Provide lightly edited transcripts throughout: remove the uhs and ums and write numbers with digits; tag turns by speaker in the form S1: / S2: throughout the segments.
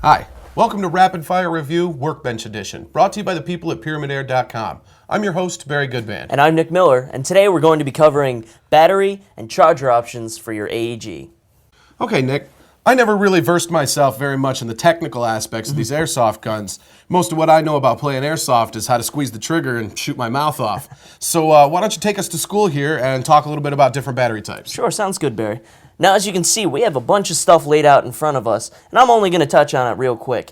S1: Hi, welcome to Rapid Fire Review Workbench Edition, brought to you by the people at PyramidAir.com. I'm your host, Barry Goodman.
S2: And I'm Nick Miller, and today we're going to be covering battery and charger options for your AEG.
S1: Okay, Nick, I never really versed myself very much in the technical aspects of these airsoft guns. Most of what I know about playing airsoft is how to squeeze the trigger and shoot my mouth off. So why don't you take us to school here and talk a little bit about different battery types?
S2: Sure, sounds good, Barry. Now, as you can see, we have a bunch of stuff laid out in front of us, and I'm only going to touch on it real quick.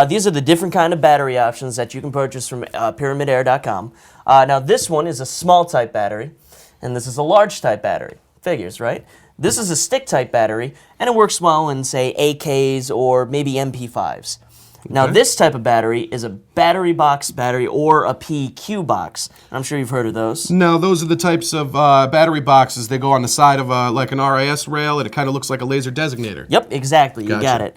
S2: These are the different kind of battery options that you can purchase from PyramidAir.com. Now, this one is a small type battery, and this is a large type battery. Figures, right? This is a stick type battery, and it works well in, say, AKs or maybe MP5s. Now, this type of battery is a battery box battery or a PQ box. I'm sure you've heard of those.
S1: No, those are the types of battery boxes. They go on the side of like an RIS rail, and it kind of looks like a laser designator.
S2: Yep, exactly. You
S1: Gotcha.
S2: got it.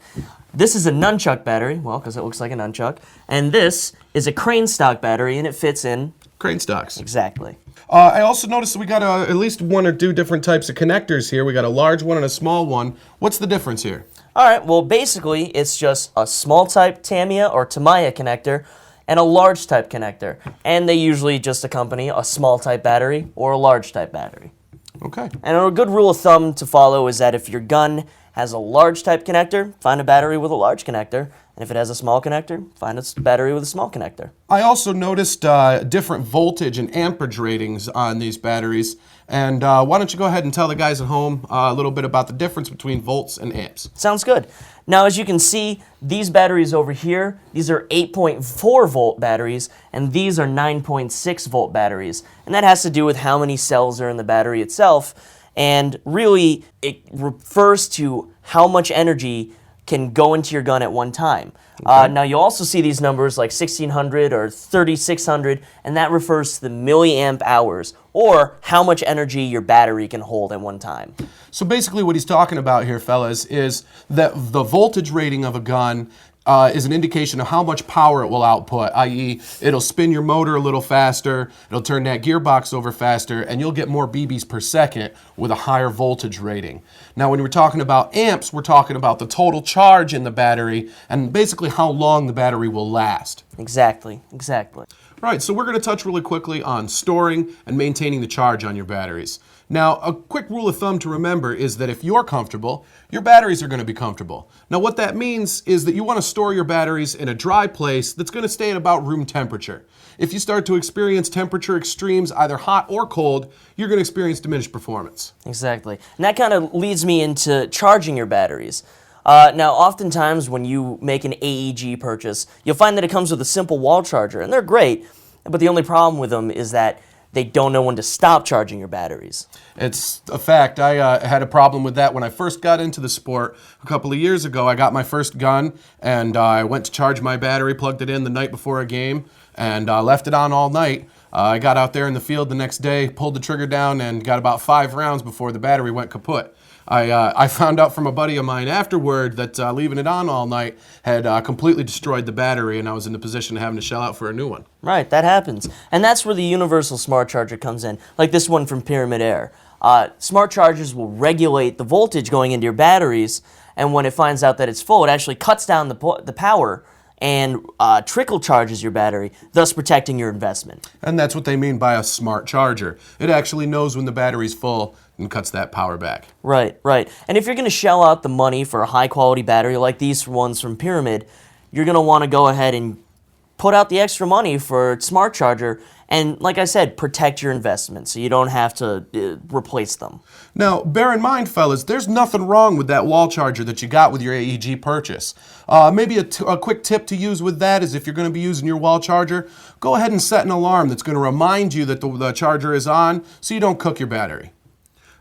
S2: This is a nunchuck battery, well, because it looks like a nunchuck. And this is a crane stock battery, and it fits in...
S1: Crane stocks.
S2: Exactly.
S1: I also noticed that we got at least one or two different types of connectors here. We got a large one and a small one. What's the difference here?
S2: All right, well, basically, it's just a small type tamiya or tamiya connector and a large type connector. And they usually just accompany a small type battery or a large type battery.
S1: Okay.
S2: And a good rule of thumb to follow is that if your gun has a large type connector, find a battery with a large connector. And if it has a small connector, find a battery with a small connector.
S1: I also noticed different voltage and amperage ratings on these batteries. And why don't you go ahead and tell the guys at home a little bit about the difference between volts and amps.
S2: Sounds good. Now, as you can see, these batteries over here, these are 8.4 volt batteries, and these are 9.6 volt batteries. And that has to do with how many cells are in the battery itself. And really, it refers to how much energy can go into your gun at one time. Now, you also see these numbers like 1600 or 3600, and that refers to the milliamp hours, or how much energy your battery can hold at one time.
S1: So basically what he's talking about here, fellas, is that the voltage rating of a gun is an indication of how much power it will output, i.e. it'll spin your motor a little faster, it'll turn that gearbox over faster, and you'll get more BBs per second with a higher voltage rating. Now, when we're talking about amps, we're talking about the total charge in the battery and basically how long the battery will last.
S2: Exactly.
S1: Right, so we're going to touch really quickly on storing and maintaining the charge on your batteries. Now, a quick rule of thumb to remember is that if you're comfortable, your batteries are going to be comfortable. Now, what that means is that you want to store your batteries in a dry place that's going to stay at about room temperature. If you start to experience temperature extremes, either hot or cold, you're going to experience diminished performance.
S2: Exactly. And that kind of leads me into charging your batteries. Now, oftentimes when you make an AEG purchase, you'll find that it comes with a simple wall charger, and they're great, but the only problem with them is that they don't know when to stop charging your batteries.
S1: It's a fact. I had a problem with that when I first got into the sport a couple of years ago. I got my first gun, and I went to charge my battery, plugged it in the night before a game, and left it on all night. I got out there in the field the next day, pulled the trigger down, and got about 5 rounds before the battery went kaput. I found out from a buddy of mine afterward that leaving it on all night had completely destroyed the battery, and I was in the position of having to shell out for a new one.
S2: Right, that happens. And that's where the universal smart charger comes in, like this one from Pyramid Air. Smart chargers will regulate the voltage going into your batteries, and when it finds out that it's full, it actually cuts down the power and trickle charges your battery, thus protecting your investment.
S1: And that's what they mean by a smart charger. It actually knows when the battery's full and cuts that power back.
S2: Right. And if you're going to shell out the money for a high-quality battery like these ones from Pyramid, you're going to want to go ahead and put out the extra money for a smart charger and, like I said, protect your investment so you don't have to replace them.
S1: Now, bear in mind, fellas, there's nothing wrong with that wall charger that you got with your AEG purchase. Maybe a quick tip to use with that is if you're going to be using your wall charger, go ahead and set an alarm that's going to remind you that the charger is on so you don't cook your battery.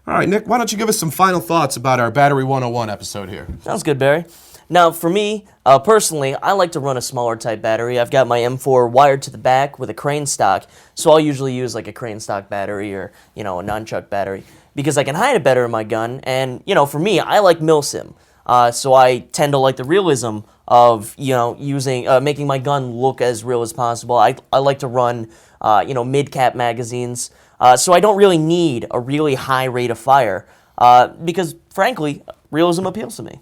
S1: All right, Nick, why don't you give us some final thoughts about our Battery 101 episode here?
S2: Sounds good, Barry. Now, for me, personally, I like to run a smaller type battery. I've got my M4 wired to the back with a crane stock, so I'll usually use like a crane stock battery or, a nunchuck battery because I can hide it better in my gun. And, for me, I like milsim. So I tend to like the realism of, making my gun look as real as possible. I like to run, mid-cap magazines. So I don't really need a really high rate of fire because, frankly, realism appeals to me.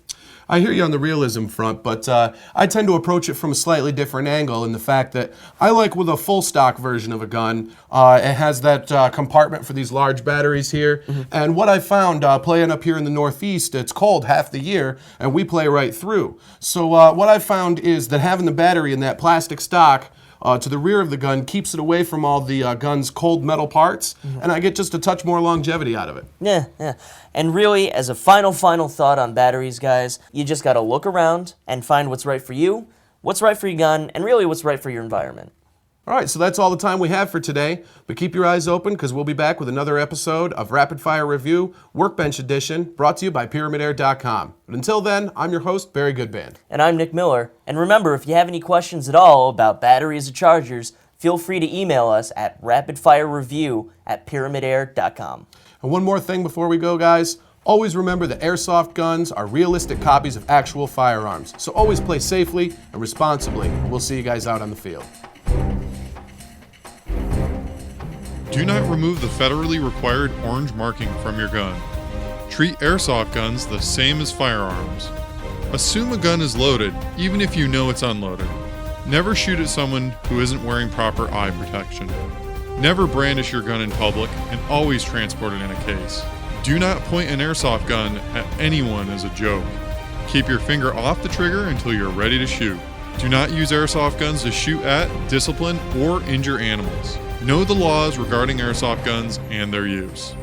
S1: I hear you on the realism front, but I tend to approach it from a slightly different angle in the fact that I like with a full stock version of a gun, it has that compartment for these large batteries here. And what I found playing up here in the Northeast, it's cold half the year, and we play right through. So what I found is that having the battery in that plastic stock to the rear of the gun keeps it away from all the gun's cold metal parts, and I get just a touch more longevity out of it.
S2: Yeah. And really, as a final thought on batteries, guys, you just got to look around and find what's right for you, what's right for your gun, and really what's right for your environment.
S1: All right, so that's all the time we have for today, but keep your eyes open because we'll be back with another episode of Rapid Fire Review, Workbench Edition, brought to you by PyramidAir.com. But until then, I'm your host, Barry Goodband.
S2: And I'm Nick Miller. And remember, if you have any questions at all about batteries or chargers, feel free to email us at rapidfirereview@pyramidair.com.
S1: And one more thing before we go, guys. Always remember that airsoft guns are realistic copies of actual firearms. So always play safely and responsibly. We'll see you guys out on the field.
S3: Do not remove the federally required orange marking from your gun. Treat airsoft guns the same as firearms. Assume a gun is loaded, even if you know it's unloaded. Never shoot at someone who isn't wearing proper eye protection. Never brandish your gun in public, and always transport it in a case. Do not point an airsoft gun at anyone as a joke. Keep your finger off the trigger until you're ready to shoot. Do not use airsoft guns to shoot at, discipline, or injure animals. Know the laws regarding airsoft guns and their use.